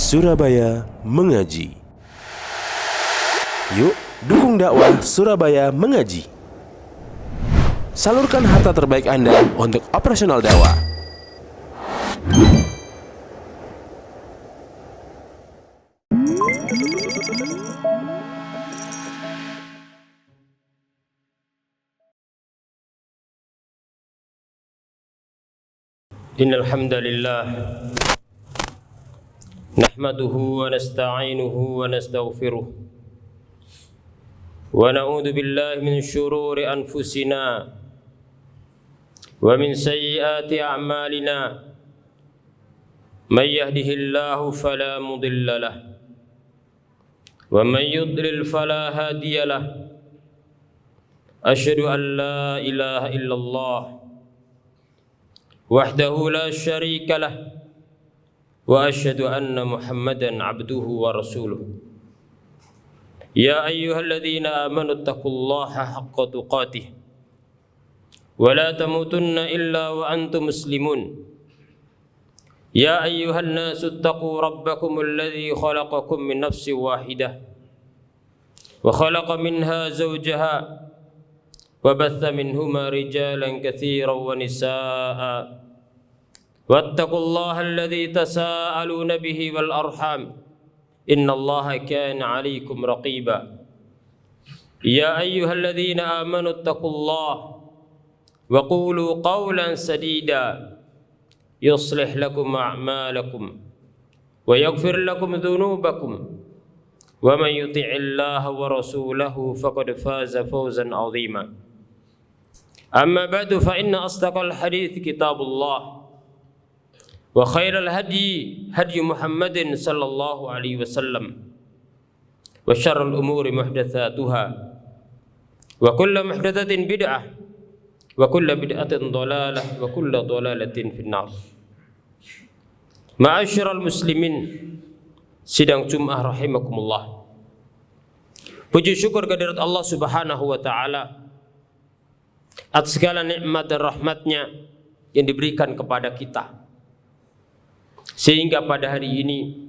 Surabaya Mengaji. Yuk, dukung dakwah Surabaya Mengaji. Salurkan harta terbaik Anda untuk operasional dakwah. Innal hamdalillah nahmaduhu wa nasta'inuhu wa nastaghfiruh wa na'udzu billahi min shururi anfusina wa min sayyiati a'malina may yahdihillahu fala mudilla lahu wa may yudlil fala hadiya lahu asyhadu an la ilaha illallah wahdahu la syarika lah wa asyhadu anna Muhammadan abduhu wa rasuluh. Ya ayyuhalladzina amanu taqullaha haqqa tuqatih wa la tamutunna illa wa antum muslimun. Ya ayyuhan nasu taqu rabbakumul ladzi khalaqakum min nafsin wahidah wa khalaqa minha zawjaha wa batha minhuma rijalan katsiran wa nisaa'a wattaqullaha alladzi tasaaluna bihi wal arham innallaha kana 'alaikum raqiba. Ya ayyuhalladzina amanu taqullaha wa qulu qawlan sadida yuslih lakum a'malakum wa yaghfir lakum dhunubakum wa man yuti'illaha wa rasulahu faqad faza fawzan 'azima. Amma ba'du fa inna asdaqal hadits kitabullah wa khairal hadi hadi Muhammadin sallallahu alaihi wasallam wa syarrul umuri muhdatsatuha wa kullu muhdatsatin bid'ah wa kullu bid'atin dhalalah wa kullu dhalalatin finnar. Ma'asyiral muslimin sidang Jumat rahimakumullah. Puji syukur kehadirat Allah Subhanahu wa taala atas segala nikmat dan rahmatnya yang diberikan kepada kita, sehingga pada hari ini,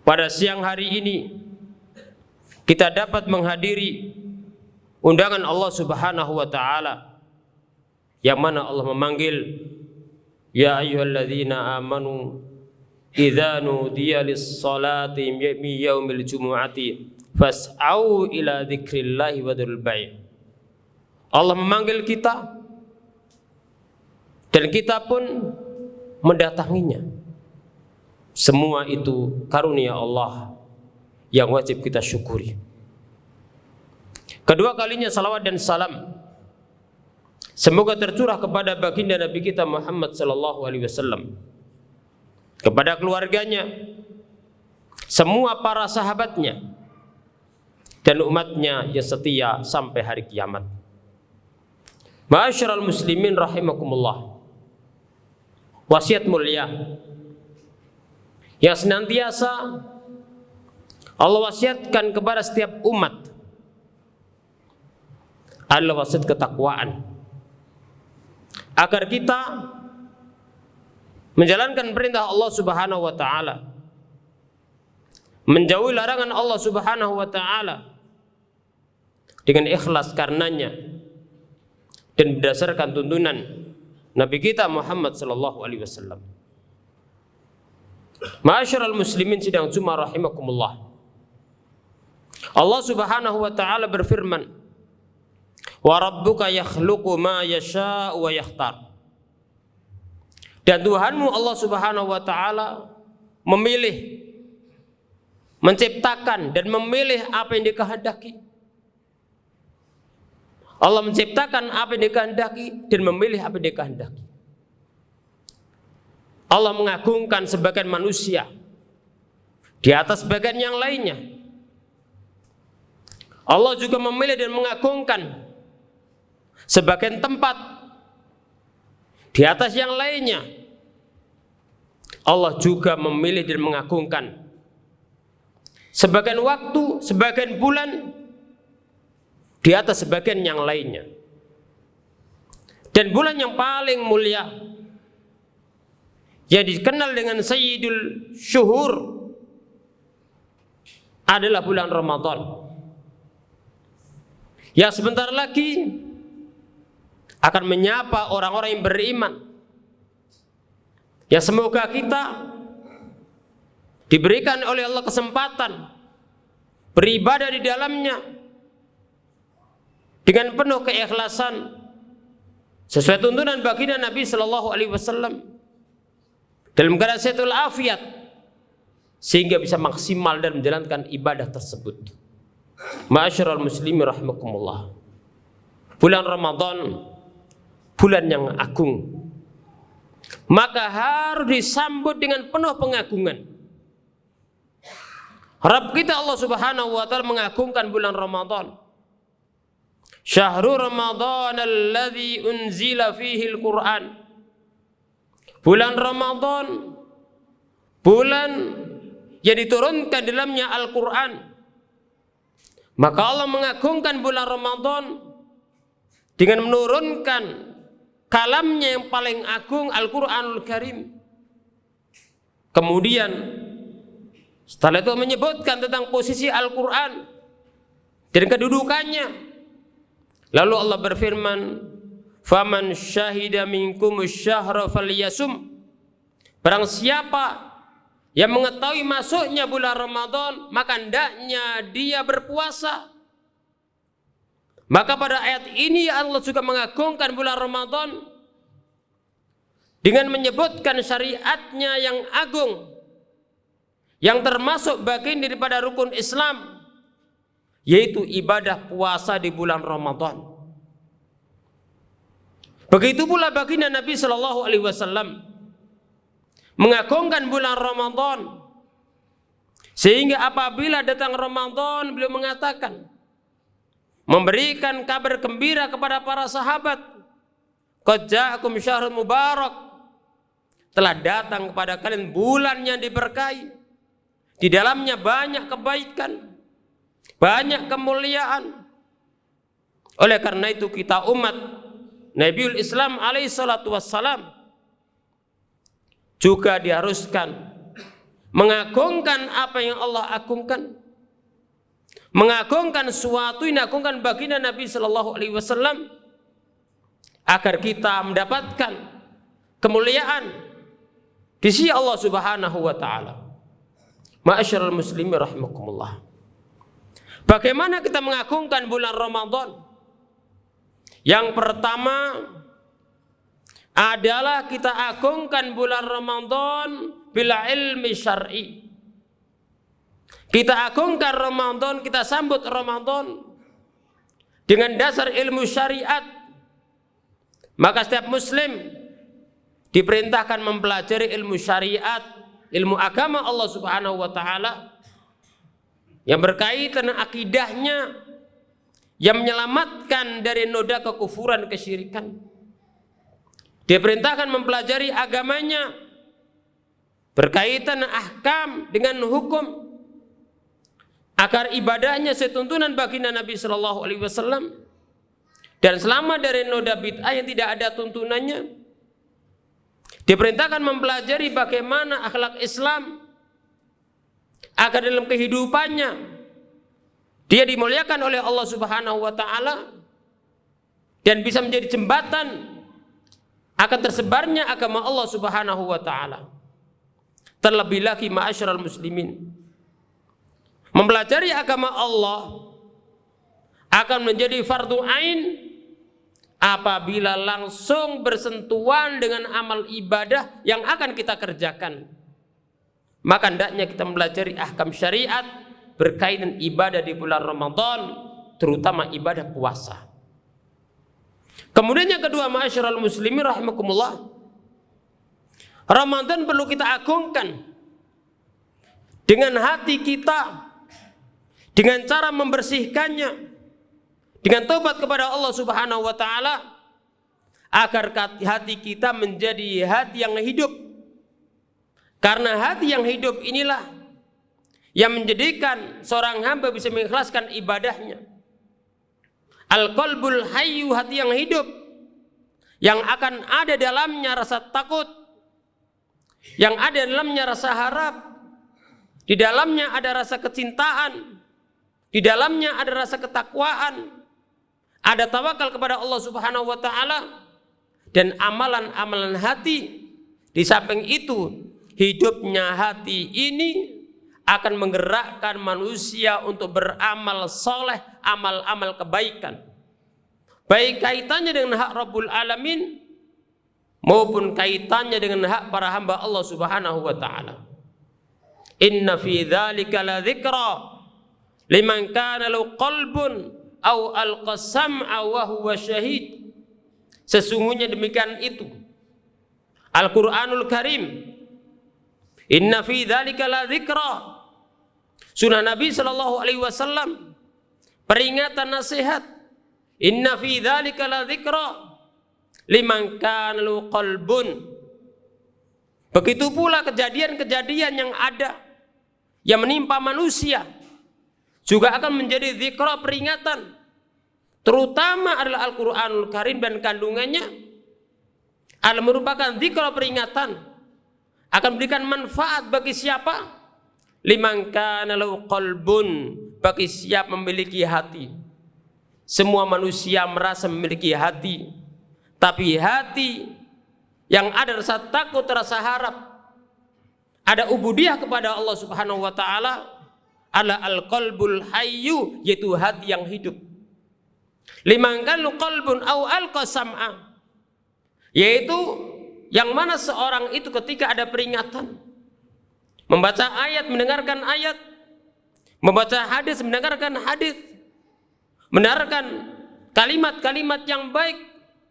pada siang hari ini, kita dapat menghadiri undangan Allah Subhanahu wa taala, yang mana Allah memanggil, ya ayyuhalladzina amanu idza nudiya lis-salati min yaumil jumu'ati fas'au ila dzikrillahi wa dzul bai'. Allah memanggil kita dan kita pun mendatanginya. Semua itu karunia Allah yang wajib kita syukuri. Kedua kalinya salawat dan salam semoga tercurah kepada baginda Nabi kita Muhammad sallallahu alaihi wasallam, kepada keluarganya, semua para sahabatnya, dan umatnya yang setia sampai hari kiamat. Ma'asyiral muslimin rahimakumullah. Wasiat mulia yang senantiasa Allah wasiatkan kepada setiap umat adalah wasiat ketakwaan, agar kita menjalankan perintah Allah Subhanahu wa taala, menjauhi larangan Allah Subhanahu wa taala dengan ikhlas karenanya dan berdasarkan tuntunan Nabi kita Muhammad sallallahu alaihi wasallam. Ma'asyiral muslimin sidang Jumat rahimakumullah. Allah Subhanahu wa taala berfirman, "Wa rabbuka yakhluqu ma yasha'u wa yakhtar." Dan Tuhanmu Allah Subhanahu wa taala memilih, menciptakan dan memilih apa yang dikehendaki. Allah menciptakan apa yang dikehendaki dan memilih apa yang dikehendaki. Allah mengagungkan sebagian manusia di atas sebagian yang lainnya. Allah juga memilih dan mengagungkan sebagian tempat di atas yang lainnya. Allah juga memilih dan mengagungkan sebagian waktu, sebagian bulan di atas sebagian yang lainnya. Dan bulan yang paling mulia yang dikenal dengan Sayyidul Syuhur adalah bulan Ramadan. Yang sebentar lagi akan menyapa orang-orang yang beriman. Ya, semoga kita diberikan oleh Allah kesempatan beribadah di dalamnya dengan penuh keikhlasan sesuai tuntunan baginda Nabi sallallahu alaihi wasallam dalam keadaan sehatul afiat, sehingga bisa maksimal dan menjalankan ibadah tersebut. Ma'asyiral muslimin rahimakumullah. Bulan Ramadan bulan yang agung, maka harus disambut dengan penuh pengagungan. Rabb kita Allah Subhanahu wa taala mengagungkan bulan Ramadan. Syahrul Ramadan alladzi unzila fihi al-Qur'an. Bulan Ramadan bulan yang diturunkan dalamnya Al-Qur'an. Maka Allah mengagungkan bulan Ramadan dengan menurunkan kalamnya yang paling agung, Al-Qur'anul Karim. Kemudian setelah itu menyebutkan tentang posisi Al-Qur'an dan kedudukannya. Lalu Allah berfirman, "Faman syahida minkumus syahra falyasum." Barang siapa yang mengetahui masuknya bulan Ramadan, maka hendaknya dia berpuasa. Maka pada ayat ini Allah juga mengagungkan bulan Ramadan dengan menyebutkan syariatnya yang agung, yang termasuk bagian daripada rukun Islam, yaitu ibadah puasa di bulan Ramadan. Begitu pula baginda Nabi sallallahu alaihi wasallam mengagungkan bulan Ramadan, sehingga apabila datang Ramadan beliau mengatakan, memberikan kabar gembira kepada para sahabat, qad ja'akum syahrul mubarak, telah datang kepada kalian bulan yang diberkahi, di dalamnya banyak kebaikan, banyak kemuliaan. Oleh karena itu kita umat Nabiul Islam alaihi salatu wassalam juga diharuskan mengagungkan apa yang Allah agungkan, mengagungkan suatu yang diagungkan baginda Nabi sallallahu alaihi wasallam, agar kita mendapatkan kemuliaan di sisi Allah Subhanahu wa taala. Ma'asyiral muslimin rahimakumullah. Bagaimana kita mengagungkan bulan Ramadan? Yang pertama adalah kita agungkan bulan Ramadan bila ilmi syar'i. Kita agungkan Ramadan, kita sambut Ramadan dengan dasar ilmu syariat. Maka setiap muslim diperintahkan mempelajari ilmu syariat, ilmu agama Allah Subhanahu wa taala yang berkaitan dengan akidahnya, yang menyelamatkan dari noda kekufuran, kesyirikan. Diperintahkan mempelajari agamanya berkaitan ahkam dengan hukum, agar ibadahnya setuntunan baginda Nabi sallallahu alaihi wasallam dan selamat dari noda bid'ah yang tidak ada tuntunannya. Diperintahkan mempelajari bagaimana akhlak Islam agar dalam kehidupannya dia dimuliakan oleh Allah Subhanahu wa taala dan bisa menjadi jembatan akan tersebarnya agama Allah Subhanahu wa taala. Terlebih lagi ma'asyiral muslimin, mempelajari agama Allah akan menjadi fardu ain apabila langsung bersentuhan dengan amal ibadah yang akan kita kerjakan. Maka hendaknya kita mempelajari ahkam syariat berkaitan ibadah di bulan Ramadan, terutama ibadah puasa. Kemudian yang kedua, ma'asyiral muslimin rahimakumullah, Ramadan perlu kita agungkan dengan hati kita, dengan cara membersihkannya, dengan taubat kepada Allah Subhanahu wa taala, agar hati kita menjadi hati yang hidup. Karena hati yang hidup inilah yang menjadikan seorang hamba bisa mengikhlaskan ibadahnya. Al-qalbul hayyu, hati yang hidup, yang akan ada dalamnya rasa takut, yang ada dalamnya rasa harap, Di dalamnya ada rasa kecintaan, di dalamnya ada rasa ketakwaan, ada tawakal kepada Allah Subhanahu wa taala, dan amalan-amalan hati. Di samping itu, hidupnya hati ini akan menggerakkan manusia untuk beramal soleh, amal-amal kebaikan, baik kaitannya dengan hak Rabbul Alamin maupun kaitannya dengan hak para hamba Allah Subhanahu wa taala. Inna fi dzalika la dzikra liman kana lahu qalbun aw alqa sam'a wa huwa syahid. Sesungguhnya demikian itu Al-Qur'anul Karim. Inna fi dzalika la dzikra. Sunnah Nabi sallallahu alaihi wasallam, peringatan nasihat. Inna fi dzalika la dzikra liman kana lahu qalbun. Begitu pula kejadian-kejadian yang ada yang menimpa manusia juga akan menjadi dzikra, peringatan. Terutama adalah Al-Qur'anul Karim dan kandungannya adalah merupakan dzikra, peringatan, akan memberikan manfaat bagi siapa? Liman kana lahu qalbun, bagi siapa memiliki hati. Semua manusia merasa memiliki hati, tapi hati yang ada rasa takut, rasa harap, ada ubudiyah kepada Allah Subhanahu wa taala, adalah al-qalbul hayyu, yaitu hati yang hidup. Liman kana qalbun aw alqa sam'a, yaitu yang mana seorang itu ketika ada peringatan, membaca ayat, mendengarkan ayat, membaca hadis, mendengarkan hadis, mendengarkan kalimat-kalimat yang baik,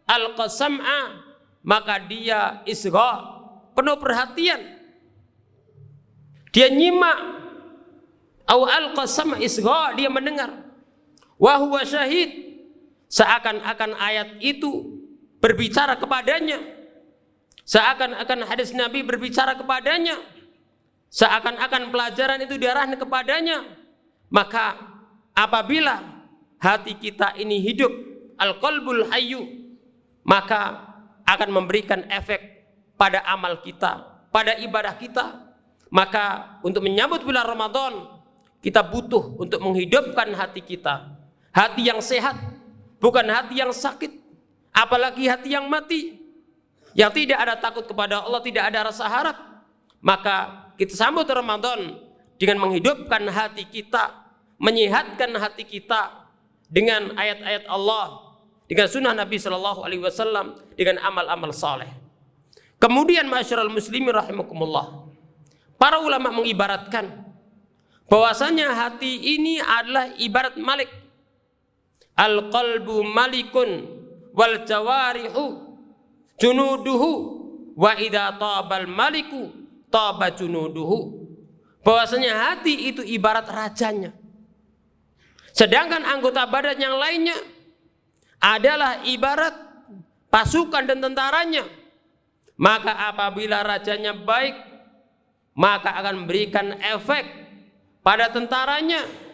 alqa sam'a, maka dia isgha, penuh perhatian, dia nyimak. Aw alqa sam'a, isgha, dia mendengar. Wa huwa syahid, seakan-akan ayat itu berbicara kepadanya, seakan-akan hadis Nabi berbicara kepadanya, seakan-akan pelajaran itu diarahkan kepadanya. Maka apabila hati kita ini hidup, al-qalbul hayyu, maka akan memberikan efek pada amal kita, pada ibadah kita. Maka untuk menyambut bulan Ramadan, kita butuh untuk menghidupkan hati kita, hati yang sehat, bukan hati yang sakit, apalagi hati yang mati, yang tidak ada takut kepada Allah, tidak ada rasa harap. Maka kita sambut Ramadan dengan menghidupkan hati kita, menyehatkan hati kita dengan ayat-ayat Allah, dengan sunnah Nabi Shallallahu Alaihi Wasallam, dengan amal-amal saleh. Kemudian masyarul muslimin rahimakumullah, para ulama mengibaratkan bahwasanya hati ini adalah ibarat malik. Al-qalbu malikun wal jawarihu junuduhu wa idza tabal maliku taba junuduhu. Bahwasanya hati itu ibarat rajanya, sedangkan anggota badan yang lainnya adalah ibarat pasukan dan tentaranya. Maka apabila rajanya baik, maka akan memberikan efek pada tentaranya.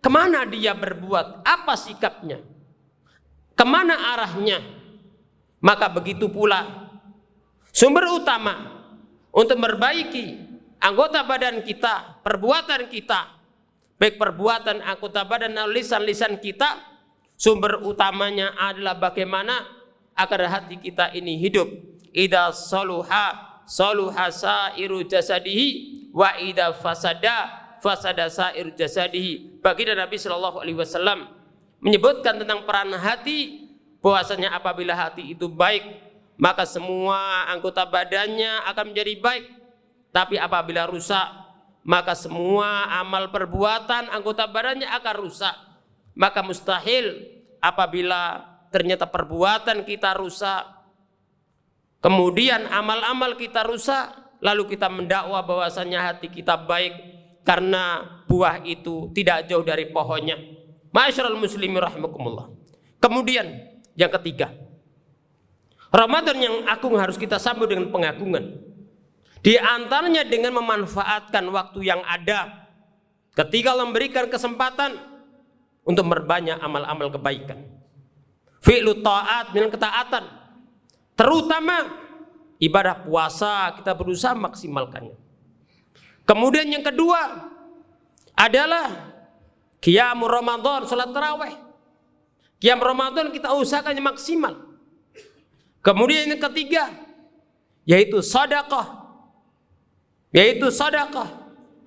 Kemana dia berbuat, apa sikapnya, kemana arahnya. Maka begitu pula sumber utama untuk memperbaiki anggota badan kita, perbuatan kita, baik perbuatan anggota badan dan lisan-lisan kita, sumber utamanya adalah bagaimana agar hati kita ini hidup. Idza saluha saluha sairu jasadihi wa idza fasada sairu jasadihi. Baginda Nabi Shallallahu Alaihi Wasallam menyebutkan tentang peran hati, bahwasanya apabila hati itu baik, maka semua anggota badannya akan menjadi baik. Tapi apabila rusak, maka semua amal perbuatan anggota badannya akan rusak. Maka mustahil apabila ternyata perbuatan kita rusak, kemudian amal-amal kita rusak, lalu kita mendakwa bahwasanya hati kita baik, karena buah itu tidak jauh dari pohonnya. Ma'asyiral muslimin rahimakumullah. Kemudian yang ketiga, Ramadan yang agung harus kita sambut dengan pengagungan. Di antaranya dengan memanfaatkan waktu yang ada, ketika memberikan kesempatan untuk memperbanyak amal-amal kebaikan. Fi'lu ta'at, dengan ketaatan, terutama ibadah puasa kita berusaha maksimalkannya. Kemudian yang kedua adalah qiyam Ramadan, salat tarawih. Qiyam Ramadan kita usahakan yang maksimal. Kemudian yang ketiga yaitu sedekah.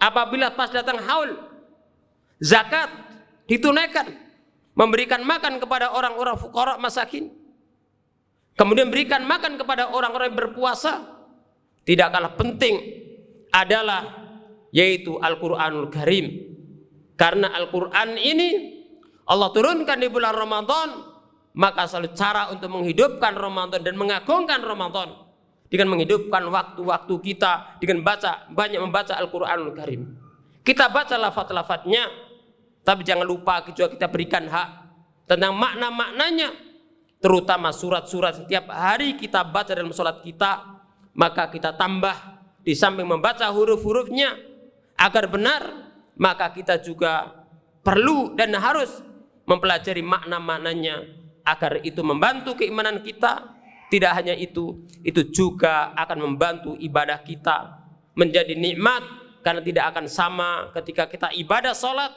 Apabila pas datang haul, zakat ditunaikan, memberikan makan kepada orang-orang fuqara masakin. Kemudian berikan makan kepada orang-orang yang berpuasa. Tidak kalah penting adalah yaitu Al-Qur'anul Karim. Karena Al-Qur'an ini Allah turunkan di bulan Ramadan, maka selalu cara untuk menghidupkan Ramadan dan mengagungkan Ramadan dengan menghidupkan waktu-waktu kita dengan banyak membaca Al-Qur'anul Karim. Kita baca lafaz-lafaznya, tapi jangan lupa juga kita berikan hak tentang makna-maknanya, terutama surat-surat setiap hari kita baca dalam sholat kita, maka kita tambah di samping membaca huruf-hurufnya agar benar, maka kita juga perlu dan harus mempelajari makna-maknanya agar itu membantu keimanan kita. Tidak hanya itu juga akan membantu ibadah kita menjadi nikmat, karena tidak akan sama ketika kita ibadah sholat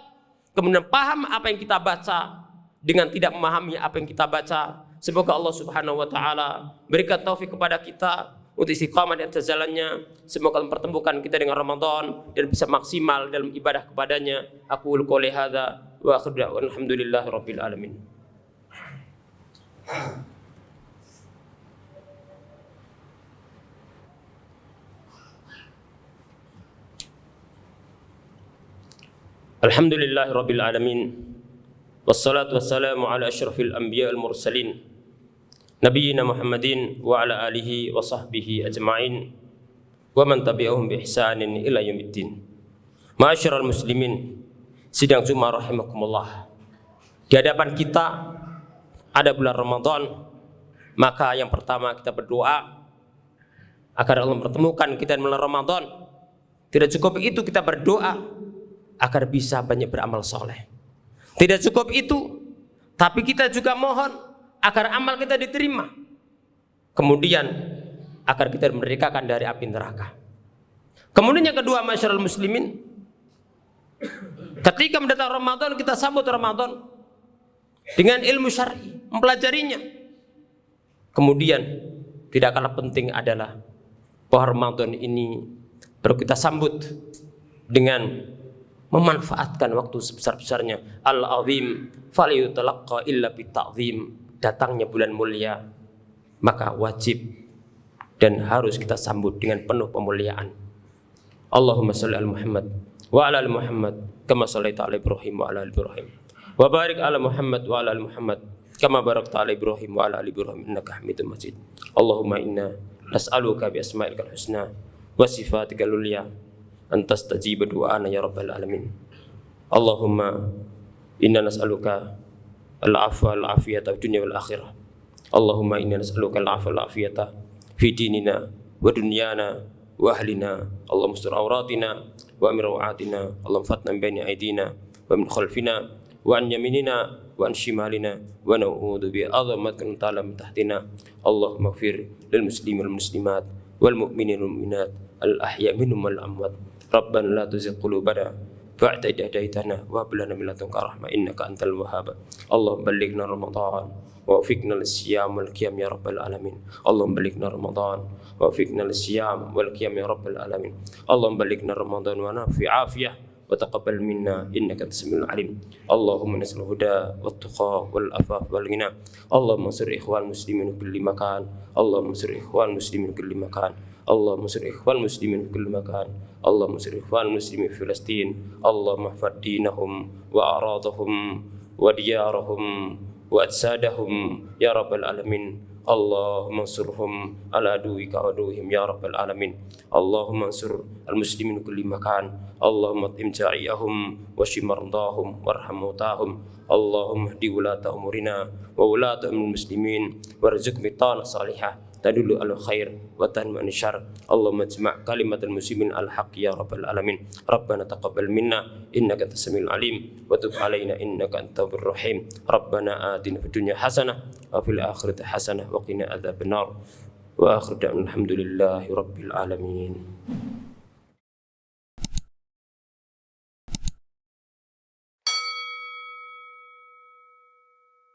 kemudian paham apa yang kita baca dengan tidak memahami apa yang kita baca. Semoga Allah Subhanahu wa taala berikan taufik kepada kita untuk istiqamah di atas jalannya. Semoga mempertemukan kita dengan Ramadan dan bisa maksimal dalam ibadah kepadanya. Aku qouli hadza wa akhiru da'wana alhamdulillahirabbil alamin. Alhamdulillahirabbil alamin. Wassalatu wassalamu ala asyrafil anbiya wal mursalin nabiyina Muhammadin wa ala alihi wa sahbihi ajma'in wa man tabi'ahum bi ihsanin ila yaumiddin. Ma'asyiral muslimin, sidang Jumat rahimakumullah. Di hadapan kita ada bulan Ramadan, maka yang pertama kita berdoa agar Allah mempertemukan kita di bulan Ramadan. Tidak cukup itu kita berdoa agar bisa banyak beramal soleh. Tidak cukup itu, tapi kita juga mohon agar amal kita diterima. Kemudian agar kita dimerdekakan dari api neraka. Kemudian yang kedua, masyarakat muslimin, ketika mendatang Ramadan kita sambut Ramadan dengan ilmu syar'i, mempelajarinya. Kemudian tidak kalah penting adalah bahwa Ramadan ini perlu kita sambut dengan memanfaatkan waktu sebesar-besarnya. Al-azim falyutalaqqa illa bita'zim. Datangnya bulan mulia, maka wajib dan harus kita sambut dengan penuh pemuliaan. Allahumma shalli ala Muhammad wa ala ali Muhammad kama shallaita ala Ibrahim wa ala ali Ibrahim wa barik ala Muhammad wa ala ali Muhammad kama barakta ala Ibrahim wa ala ali Ibrahim innaka Hamidum Majid. Allahumma inna nas'aluka bi asma'ikal husna wa sifatikal ulya antas tajiba du'ana ya rabbal alamin. Allahumma inna nas'aluka al-afwa wal-afiyata fid dunya wal akhirah. Allahumma inna nas'aluka al-afwa wal-afiyata fi dinina wa dunyana wa ahlina. Allahumma astur awratina wa amir rawatina. Allahumma fatna min baini aydina wa min khalfina wa an yaminina wa an shimalina wa na'udzu bi azamatika min ta'ala min tahtina. Allahumma ighfir lil muslimin wal muslimat wal mu'minin wal mu'minat al-ahya minhum wal amwat. Rabbana la tuzigh qulubana ba'da idh hadaytana wa hab lana min ladunka rahmah innaka antal wahhab. Allahumma ballighna Ramadan wa waffiqna lis-siyam wal qiyam ya rabbal alamin. Allahumma ballighna Ramadan wa waffiqna lis-siyam wal qiyam ya rabbal alamin. Allahumma ballighna Ramadan wa nafi afiyah wa taqabbal minna innaka antas samiul alim. Allahumma nas'al huda wat tuqa wal afaf wal ghina. Allahumma ansur ikhwan muslimin fi kulli makan. Allahumma ansur ikhwan muslimin fi kulli makan. Allahumma ansur ikhwan muslimin fi kulli makan. Allahumma ansur ikhwan muslimin fi Filastin. Allahumma ihfadh dinahum wa aradahum wa diyarahum wa ajsadahum ya rabbal alamin. Allahumma ansurhum ala aduwika wa aduwwihim ya rabbal alamin. Allahumma ansur al-muslimin fi kulli makan. Allahumma at'im ja'iyahum wa shfi mardahum warham mautahum. Allahumma hdi wulata umurina wa wulata muslimin warzuq bitana salihah tadullu al khair wa tanma an syarr. Allahumma ijma' kalimatal muslimin al haqq ya rabbal alamin. Rabbana taqabbal minna innaka antas samiul alim wa tub alaina innaka antat tawwabur rahim. Rabbana atina fid dunya hasanah wa fil akhirati hasanah wa qina adzabannar. Wa akhiru da'wana alhamdulillahi rabbil alamin.